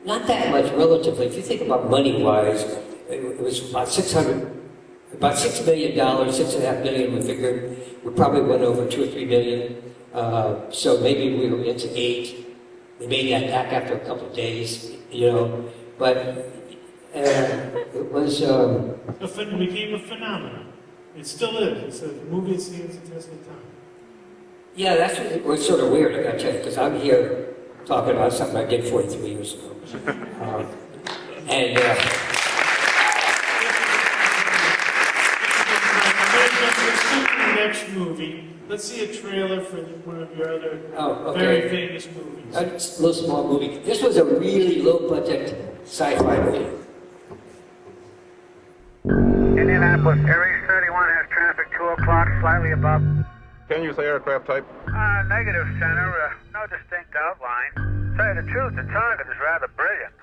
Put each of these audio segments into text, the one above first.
Not that much relatively. If you think about money-wise, it was about $6 million, $6.5 million. We figured we probably went over 2 or 3 million. So maybe we were into 8. We made that back after a couple of days, you know. But it was. It became a phenomenon. It still is. It's a movie that stands the test of time. Yeah, that's what was sort of weird, I gotta tell you, because I'm here talking about something I did 43 years ago. And next movie. Let's see a trailer for one of your other okay. very famous movies. A little small movie. This was a really low-budget sci-fi movie. Indianapolis, Aries 31 has traffic 2 o'clock, slightly above. Can you say aircraft type? Negative, Center. No distinct outline. To tell you the truth, the target is rather brilliant.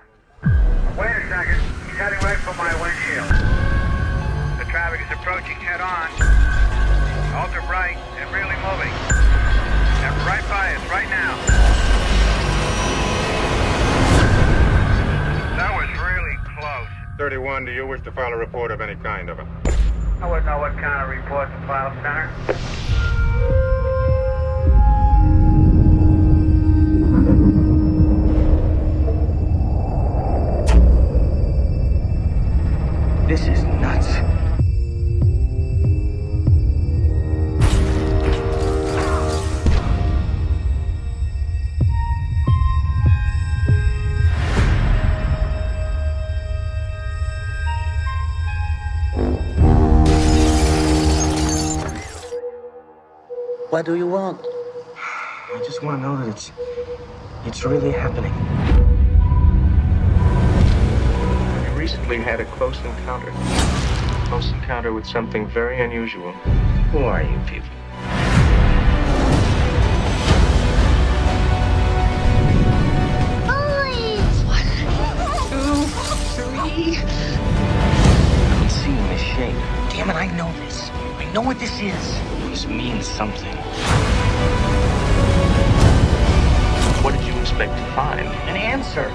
Wait a second. He's heading right for my windshield. The traffic is approaching head-on. Ultra bright and really moving. And right by us, right now. That was really close. 31, do you wish to file a report of any kind of it? I wouldn't know what kind of report to file, Center. This is nuts. What do you want? I just want to know that it's really happening. I recently had a close encounter. Close encounter with something very unusual. Who are you people? I've been seeing this shape. Damn it, I know this. I know what this is. This means something. What did you expect to find? An answer.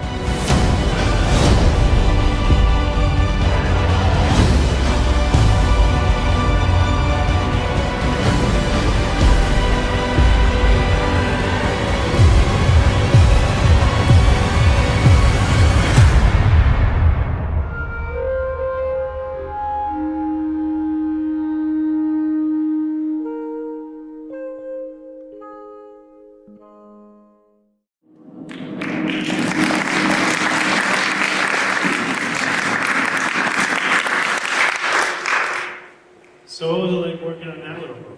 So what was it like working on that little book?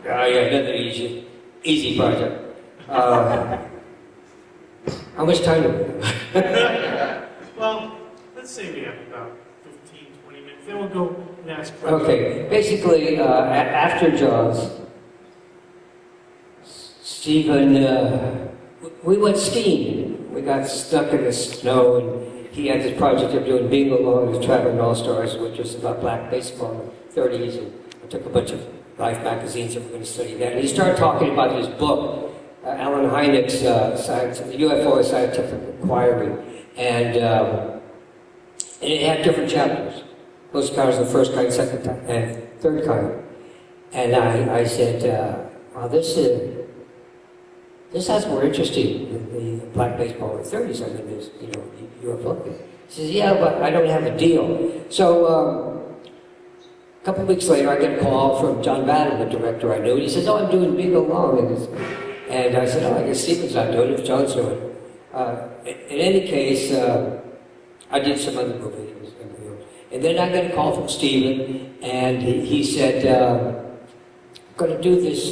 Yeah, another easy project. How much time do we have? Well, let's say we have about 15, 20 minutes. Then we'll go and ask questions. Okay, basically, after Jaws, Stephen, we went skiing. We got stuck in the snow, and he had this project of doing Bingo Along with Traveling All-Stars, which was about black baseball in the 30s, and I took a bunch of Life magazines and we're going to study that. And he started talking about his book, Alan Hynek's UFO Scientific Inquiry, and it had different chapters. Those kinds, the first kind, second kind, and third kind. And I said, well, this has more interesting than the black baseball in the 30s. I mean, there's, UFO. He says, yeah, but I don't have a deal. So, a couple of weeks later, I get a call from John Madden, the director I knew, and he says, oh, I'm doing Bingo Long. And I said, oh, I guess Stephen's not doing it if John's doing it. In any case, I did some other movie. And then I got a call from Stephen, and he said, I'm going to do this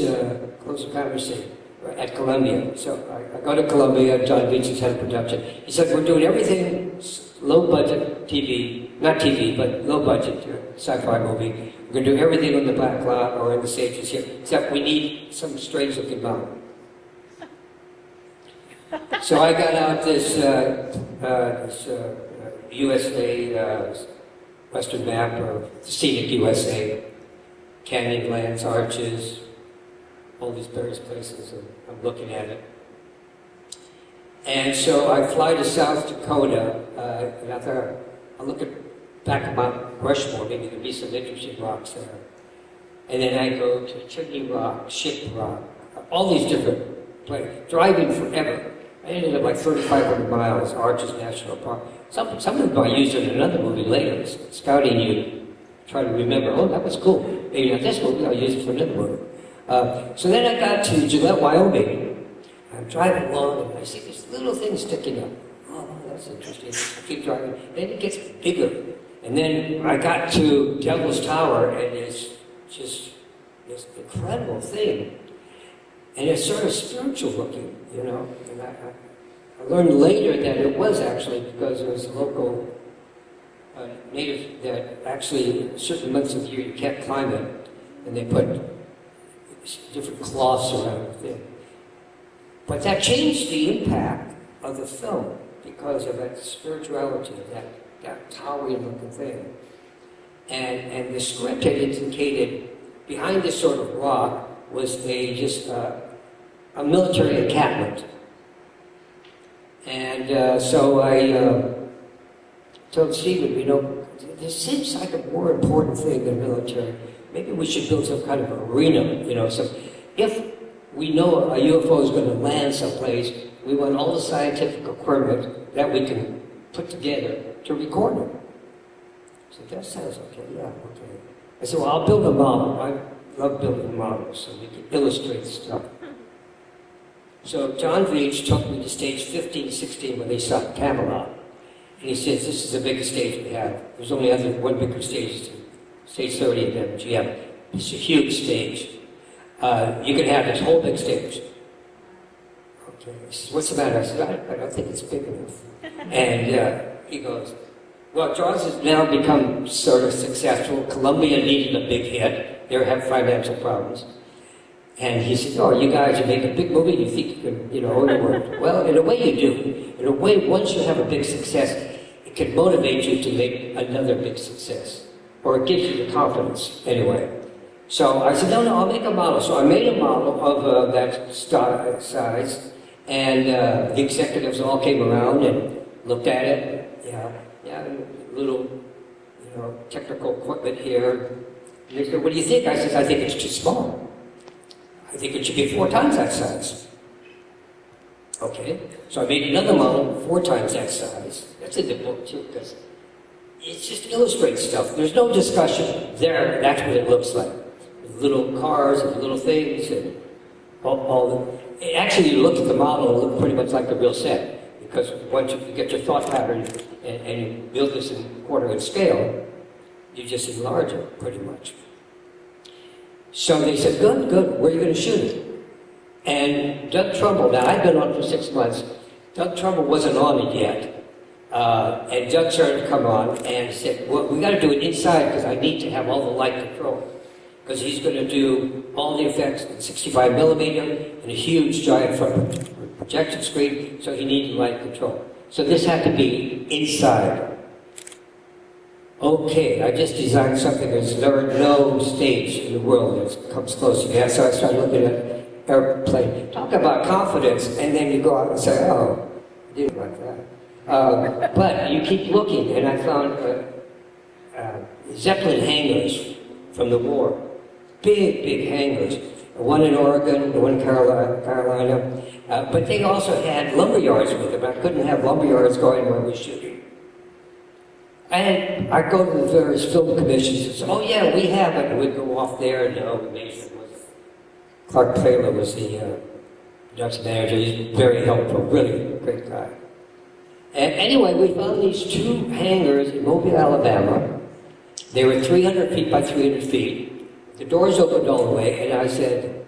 close conversation at Columbia. So I go to Columbia, John Beach's head of production. He said, we're doing everything low budget TV, not TV, but low budget sci-fi movie. We're going to do everything on the back lot or in the stages here, except we need some strange looking mountain. So I got out this USA Western map of scenic USA, Canyonlands, Arches, all these various places, and I'm looking at it. And so I fly to South Dakota, and I thought, I'll look back at Mount Rushmore, maybe there'll be some interesting rocks there. And then I go to Chimney Rock, Ship Rock, all these different places, driving forever. I ended up like 3,500 miles, Arches National Park. Some of them I used in another movie later, scouting you, try to remember, oh, that was cool. Maybe not this movie, I'll use it for another movie. So then I got to Gillette, Wyoming. I'm driving along and I see this little thing sticking up. Oh, that's interesting. I keep driving. Then it gets bigger. And then I got to Devil's Tower and it's just this incredible thing. And it's sort of spiritual looking, you know. And I learned later that it was actually because there was a local native that actually certain months of the year you can't climb it. And they put different cloths around the thing. But that changed the impact of the film because of that spirituality, that towering looking thing. And the script had indicated behind this sort of rock was a military encampment. And so I told Stephen, you know, this seems like a more important thing than military. Maybe we should build some kind of arena, you know. So if we know a UFO is going to land someplace, we want all the scientific equipment that we can put together to record it. So that sounds okay, yeah, okay. I said, well, I'll build a model. I love building models so we can illustrate stuff. So John Veach took me to stage 15, 16 when they shot Camelot. And he says, this is the biggest stage we have. There's only one bigger stage, stage 30 at MGM. It's a huge stage. You can have this whole big stage. Okay, he says, what's the matter? I said, I don't think it's big enough. And he goes, well, Jaws has now become sort of successful. Columbia needed a big hit. They have financial problems. And he said, oh, you guys, you make a big movie, you think you can, you know, own the world. Well, in a way you do. In a way, once you have a big success, it can motivate you to make another big success. Or it gives you the confidence, anyway. So I said, no, I'll make a model. So I made a model of that size, and the executives all came around and looked at it. Yeah, little, you know, technical equipment here. And they said, what do you think? I said, I think it's too small. I think it should be 4 times that size. Okay, so I made another model 4 times that size. That's in the book too, because it just illustrates stuff. There's no discussion there. That's what it looks like. Little cars and little things and all the. Actually, you look at the model, it looks pretty much like the real set, because once you get your thought pattern and you build this in quarter-inch scale, you just enlarge it pretty much. So they said, good, where are you going to shoot it? And Doug Trumbull, now I'd been on for 6 months, Doug Trumbull wasn't on it yet. And Doug started to come on and said, well, we got to do it inside because I need to have all the light control. Because he's going to do all the effects in 65 millimeter and a huge giant front projection screen, so he needed light control. So this had to be inside. Okay, I just designed something there's no stage in the world that comes close to that. So I started looking at airplane. Talk about confidence, and then you go out and say, oh, I didn't like that. But you keep looking, and I found Zeppelin hangars from the war. Big hangars. One in Oregon, one in Carolina. But they also had lumber yards with them. I couldn't have lumber yards going where we were shooting. And I go to the various film commissions and say, oh yeah, we have it. And we'd go off there and the nation was. Clark Taylor was the production manager. He's very helpful, really great guy. And anyway, we found these 2 hangars in Mobile, Alabama. They were 300 feet by 300 feet. The doors opened all the way, and I said,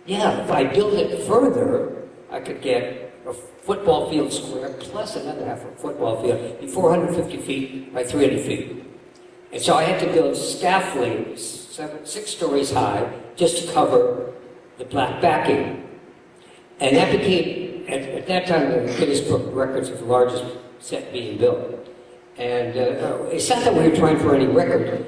yeah, if I build it further, I could get a football field square plus another half a football field, be 450 feet by 300 feet. And so I had to build scaffolding 6 stories high just to cover the black backing. And that became, at that time, the Guinness Book of Records was the largest set being built. And it's not that we were trying for any record.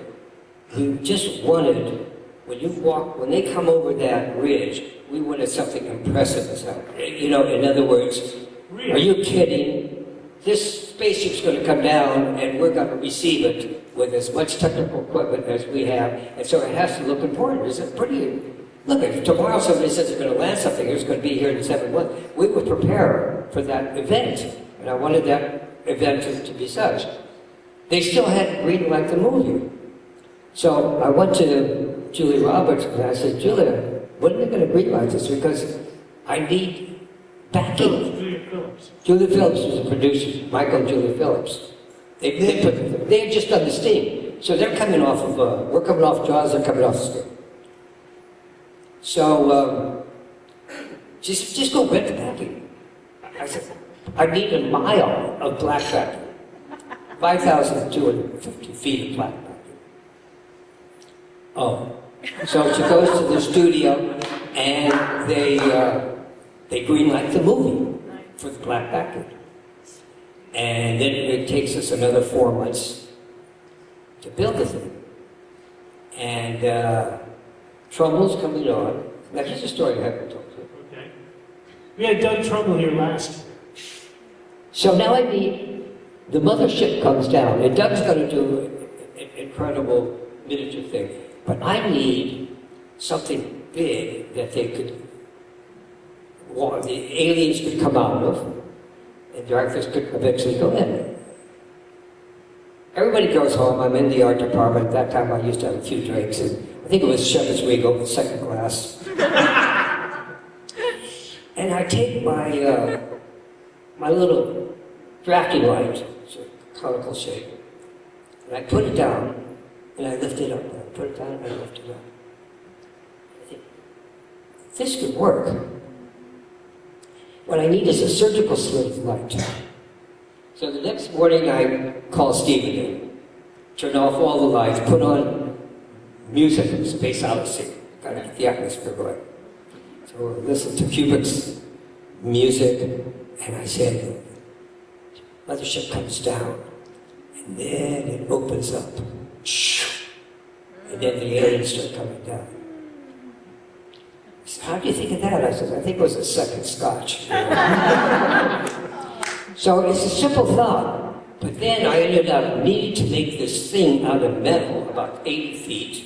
We just wanted, when they come over that ridge, we wanted something impressive as hell. You know, in other words, Real. Are you kidding? This spaceship's going to come down and we're going to receive it with as much technical equipment as we have. And so it has to look important. Is it pretty? Look, if tomorrow somebody says they're going to land something, it's going to be here in 7 months, we would prepare for that event. And I wanted that event to be such. They still hadn't greenlighted the movie. So I went to Julie Roberts and I said, Julia, when are they going to greenlight this? Because I need backing. Julia Phillips. Julia Phillips was the producer, Michael and Julia Phillips. They had just done the Sting. So they're coming off of, we're coming off Jaws, they're coming off Sting. So, just go rent the backing. I said, I need a mile of black backing. 5,250 feet of black backing. Oh. So she goes to the studio and they greenlight the movie for the black backing. And then it takes us another 4 months to build the thing. And Trumbull's coming on. Now here's a story I haven't told you. Okay. We had Doug Trumbull here last year. So now I need, the mothership comes down, and Doug's going to do an incredible miniature thing. But I need something big that they could, well, the aliens could come out of, and directors could eventually go in. Everybody goes home. I'm in the art department. At that time I used to have a few drinks, and I think it was Shepherd's Regal, second class. And I take my my little drafting light, it's a conical shape, and I put it down, and I lift it up. And I put it down, and I lift it up. I think, this could work. What I need is a surgical slit light. So the next morning I call Stephen in, turn off all the lights, put on music from Space Odyssey, gotta get the atmosphere going. So I listened to Kubrick's music, and I said, mothership comes down, and then it opens up, and then the aliens start coming down. He said, how do you think of that? I said, I think it was a second scotch. So it's a simple thought, but then I ended up needing to make this thing out of metal, about 80 feet,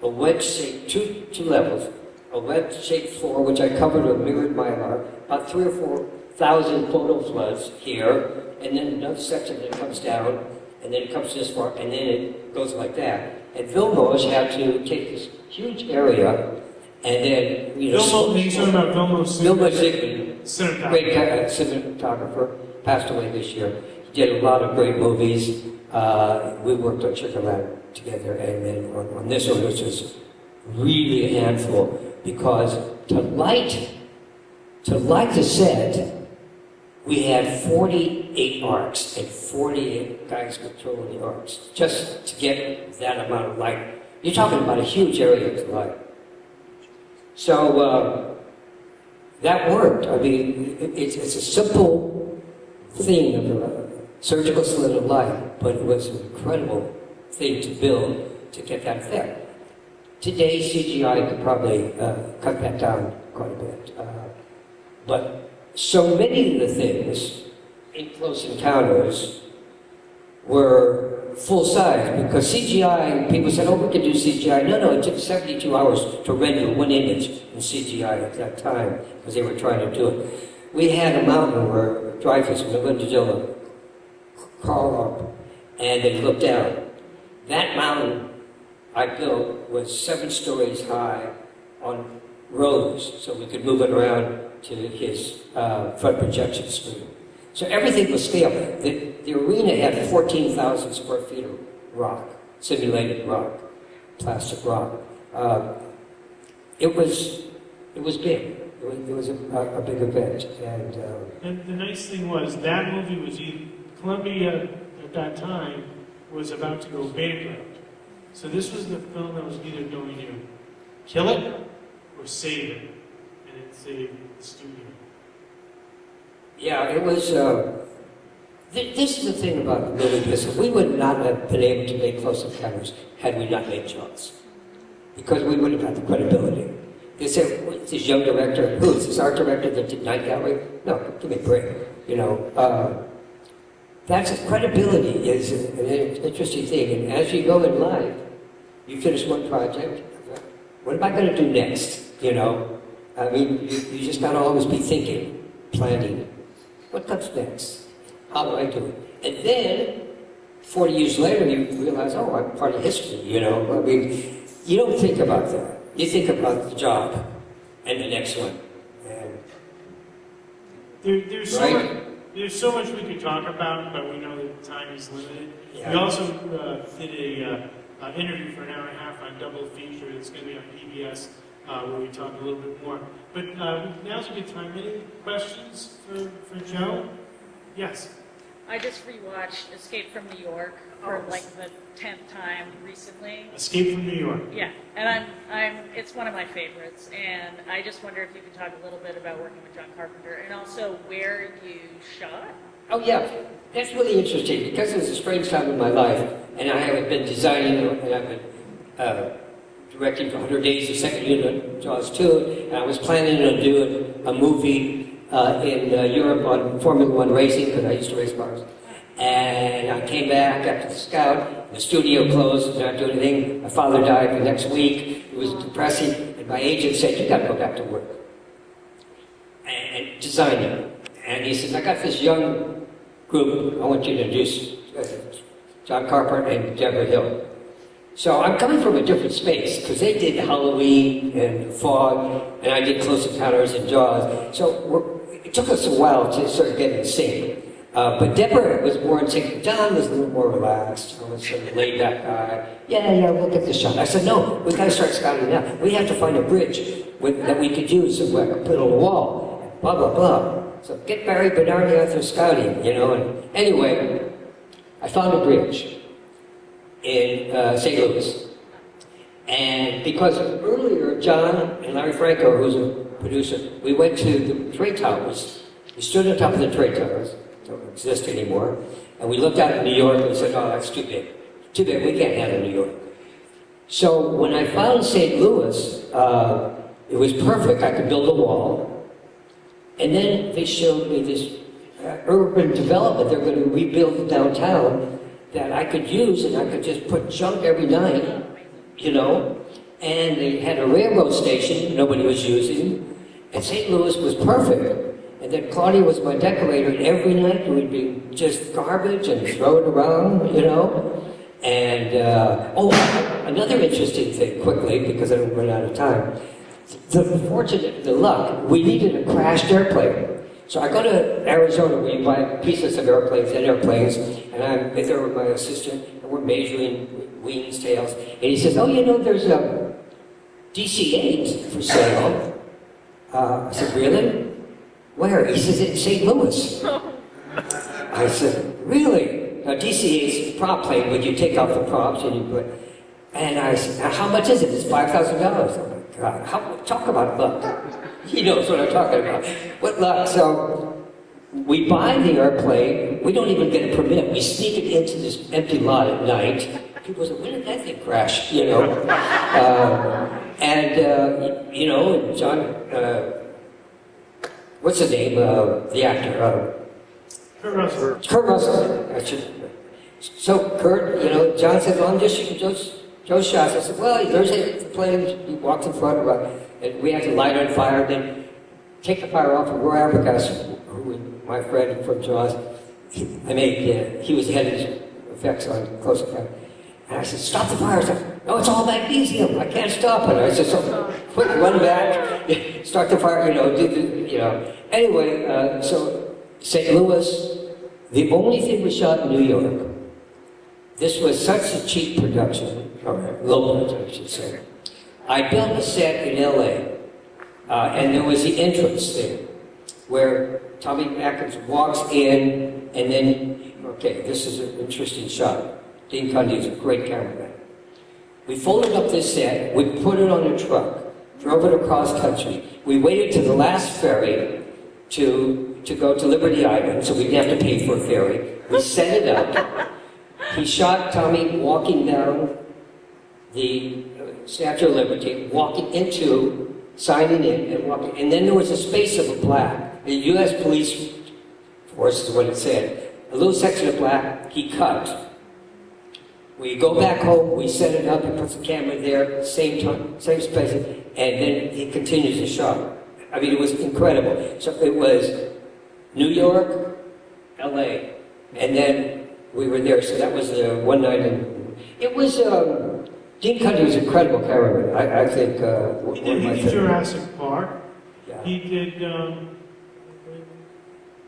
a wedge-shaped, two levels, a wedge-shaped floor, which I covered with mirrored mylar, about 3,000 or 4,000 photo floods here, and then another section that comes down, and then it comes this far, and then it goes like that. And Vilmos had to take this huge area, and then, you know... Vilmos, you're talking about Vilmos Zsigmond, great cinematographer, passed away this year. He did a lot of great movies. We worked on Chicken Land together, and then on this one, which was really a handful, because to light the set, we had 48 arcs and 48 guys controlling the arcs, just to get that amount of light. You're talking about a huge area to light. So that worked. I mean, it's a simple thing of a surgical slit of light, but it was an incredible thing to build to get that effect. Today, CGI could probably cut that down quite a bit. But so many of the things in Close Encounters were full size, because CGI, people said, oh, we can do CGI. No, it took 72 hours to render one image in CGI at that time, because they were trying to do it. We had a mountain where Dreyfus and Melinda Dillon crawled up, and they looked down. That mountain I built was 7 stories high on rows, so we could move it around to his front projection screen. So everything was scale. The arena had 14,000 square feet of rock, simulated rock, plastic rock. It was big. It was a big event. And the nice thing was, that movie was, Columbia at that time was about to go bankrupt. So this was the film that was either going to kill it or save it. And it saved the studio. Yeah, it was, this is the thing about the movie business. We would not have been able to make Close Encounters had we not made Jaws. Because we wouldn't have had the credibility. They say, what's this young director? Who is this art director that did Night Gallery? No, give me a break. You know, that's credibility is an interesting thing. And as you go in life, you finish one project. What am I going to do next? You know, I mean, you just got to always be thinking, planning. What comes next? How do I do it? And then, 40 years later, you realize, oh, I'm part of history. You know, I mean, you don't think about that. You think about the job and the next one. And, there's so much we could talk about, but we know that time is limited. Yeah. We also did a interview for an hour and a half on Double Feature. It's going to be on PBS, where we talk a little bit more. But now's a good time. Any questions for Joe? Yes. I just rewatched Escape from New York for like the 10th time recently. Escape from New York. Yeah, and it's one of my favorites, and I just wonder if you could talk a little bit about working with John Carpenter, and also where you shot. Oh yeah, that's really interesting because it was a strange time in my life, and I have been designing and I've been directing for 100 Days, the second unit, Jaws 2, and I was planning on doing a movie in Europe on Formula One racing because I used to race cars. And I came back after the scout, the studio closed, not doing anything. My father died the next week. It was depressing, and my agent said, you gotta go back to work. And designing. And he said, I got this young group, I want you to introduce John Carpenter and Deborah Hill. So I'm coming from a different space, because they did Halloween and Fog, and I did Close Encounters and Jaws. So it took us a while to sort of get in sync. But Deborah was more in sync. John was a little more relaxed. I was sort of laid back guy. Yeah, we'll get this shot. I said, no, we've got to start scouting now. We have to find a bridge that we could use so we could put on a wall. Blah, blah, blah. So get Barry Bernardi out there scouting, you know. And anyway, I found a bridge in St. Louis. And because earlier, John and Larry Franco, who's a producer, we went to the trade towers. We stood on top of the trade towers. Don't exist anymore. And we looked out at New York and we said, oh, that's too big. Too big, we can't handle New York. So when I found St. Louis, it was perfect. I could build a wall. And then they showed me this urban development. They're going to rebuild downtown that I could use, and I could just put junk every night, you know. And they had a railroad station nobody was using. And St. Louis was perfect. And then Claudia was my decorator, and every night we'd be just garbage and throw it around, you know. And, another interesting thing, quickly, because I don't run out of time. The luck, we needed a crashed airplane. So I go to Arizona where you buy pieces of airplanes and airplanes, and I'm there with my assistant, and we're measuring wings, tails. And he says, oh, you know, there's a DC-8 for sale. I said, really? Where? He says, in St. Louis. I said, really? Now, DC-8's prop plane, when you take out the props and you put... And I said, how much is it? It's $5,000. Oh, my God. Talk about luck. He knows what I'm talking about. What luck? So, we buy the airplane. We don't even get a permit. We sneak it into this empty lot at night. People say, when did that thing crash? You know? You know, John... what's the name of the actor? Kurt Russell. Kurt Russell. So Kurt, you know, John said, well, I'm just shooting Joe's shots. I said, well, there's a plane. He walks in front of us, and we have to light on fire, then take the fire off. And Roy Arbogast, who was my friend from Jaws, he was the head of effects on Close Encounters. And I said, stop the fire. I said, no, it's all magnesium. I can't stop it. I said, so quick, run back, start the fire, you know. Anyway, so St. Louis, the only thing we shot in New York, this was such a cheap production, or low budget, I should say. I built a set in LA, and there was the entrance there, where Tommy Atkins walks in, and then, okay, this is an interesting shot. Dean Cundy is a great cameraman. We folded up this set, we put it on a truck, drove it across country. We waited to the last ferry to go to Liberty Island, so we didn't have to pay for a ferry. We set it up. He shot Tommy walking down the Statue of Liberty, walking into signing in and walking. And then there was a space of black. The U.S. police force is what it said. A little section of black, he cut. We go back home, we set it up, he puts the camera there, same time, same space, and then he continues the shot. I mean, it was incredible. So it was New York, L.A., and then we were there. So that was one night, and it was, Dean Cundey was an incredible cameraman. I think, one of my He did favorites. Jurassic Park. Yeah. He did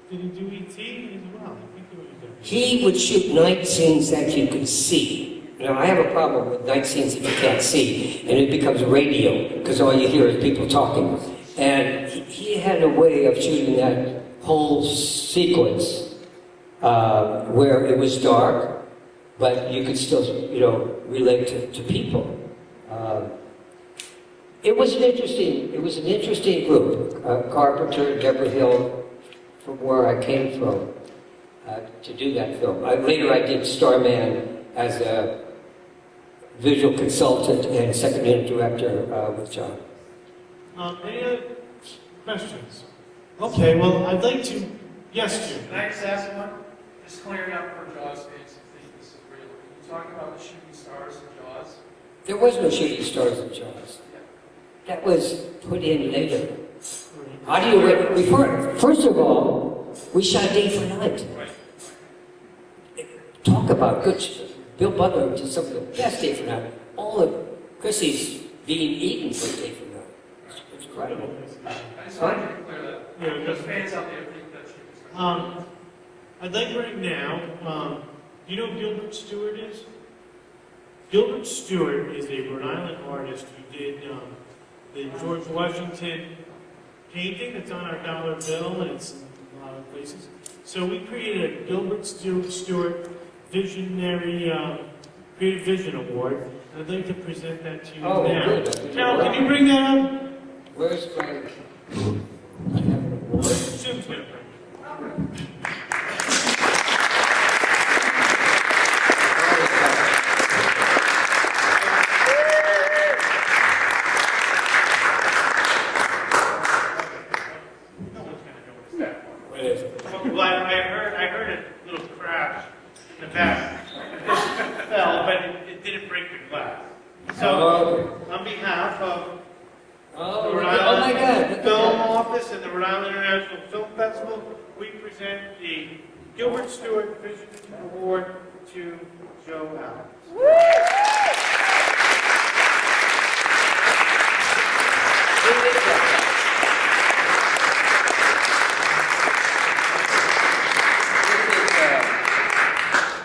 he do E.T. as well? I think he was there. He would shoot night scenes that you could see. Now, I have a problem with night scenes that you can't see, and it becomes radio, because all you hear is people talking. And he had a way of shooting that whole sequence where it was dark, but you could still, relate to people. It was an interesting group. Carpenter, Deborah Hill, from where I came from, to do that film. Later I did Starman as a visual consultant and second unit director with John. Any other questions? Okay, well, I'd like to, yes, Jim. Can I just ask one? Just clearing up for Jaws fans who think this is real. When you talk about the shooting stars in Jaws, There was no shooting stars in Jaws. That was put in later. How do you, first of all, we shot day for night. Talk about good, Bill Butler did some of the best day for night. All of Chrissy's being eaten for day for night. It's incredible. I just wanted to clear that. Yeah, Those fans out there think that shooting stars. I'd like right now, you know who Gilbert Stewart is? Gilbert Stewart is a Rhode Island artist who did the George Washington painting that's on our dollar bill, and it's in a lot of places. So we created a Gilbert Stewart Visionary Creative Vision Award, and I'd like to present that to you Oh, now. good. Carol, can you bring that up? Where's my, I have an award. Jim's gonna bring it. What is it? Well, I heard a little crash in the back. It fell, but it didn't break the glass. So, on behalf of Oh, the Rhode my Island God. look at Film that. Office and the Rhode Island International Film Festival, we present the Gilbert Stewart Vision Award to Joe Alves.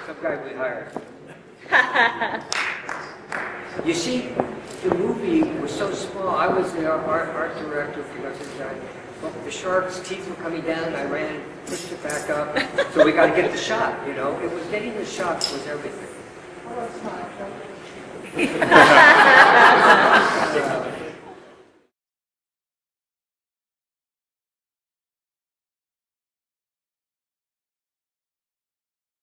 Some guy we hired. You see, the movie was so small. I was the art director, production design. But the shark's teeth were coming down. I ran, pushed it back up. So we got to get the shot. It was getting the shots was everything.